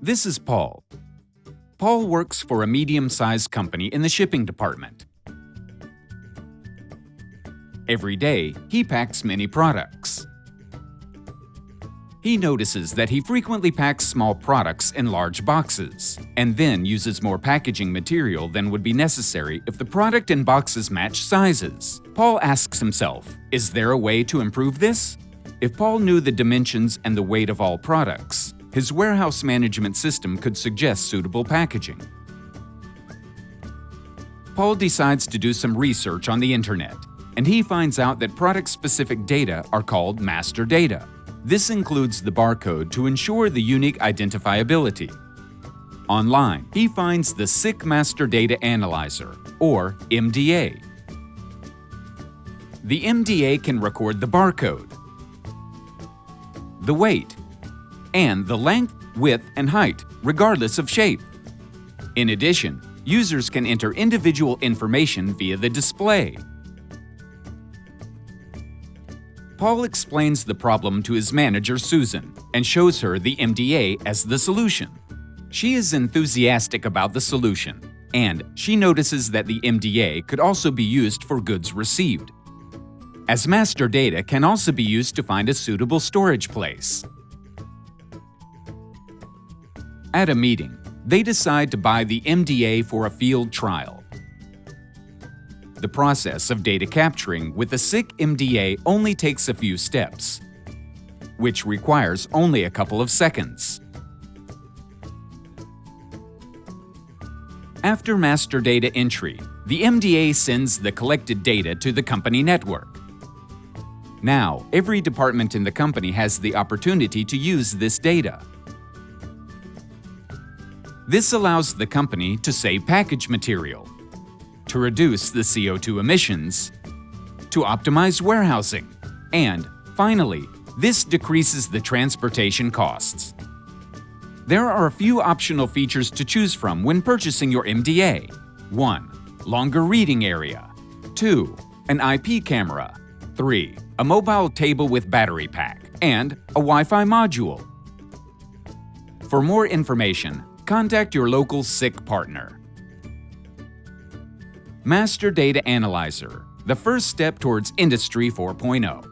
This is Paul. Paul works for a medium-sized company in the shipping department. Every day, he packs many products. He notices that he frequently packs small products in large boxes, and then uses more packaging material than would be necessary if the product and boxes match sizes. Paul asks himself, is there a way to improve this? If Paul knew the dimensions and the weight of all products, his warehouse management system could suggest suitable packaging. Paul decides to do some research on the internet, and he finds out that product-specific data are called master data. This includes the barcode to ensure the unique identifiability. Online, he finds the SICK Master Data Analyzer, or MDA. The MDA can record the barcode, the weight, and the length, width, and height, regardless of shape. In addition, users can enter individual information via the display. Paul explains the problem to his manager, Susan, and shows her the MDA as the solution. She is enthusiastic about the solution, and she notices that the MDA could also be used for goods received, as master data can also be used to find a suitable storage place. At a meeting, they decide to buy the MDA for a field trial. The process of data capturing with the SICK MDA only takes a few steps, which requires only a couple of seconds. After master data entry, the MDA sends the collected data to the company network. Now, every department in the company has the opportunity to use this data. This allows the company to save package material, to reduce the CO2 emissions, to optimize warehousing, and, finally, this decreases the transportation costs. There are a few optional features to choose from when purchasing your MDA. 1. Longer reading area. 2. An IP camera. 3. A mobile table with battery pack, and a Wi-Fi module. For more information, contact your local SICK partner. Master Data Analyzer, the first step towards Industry 4.0.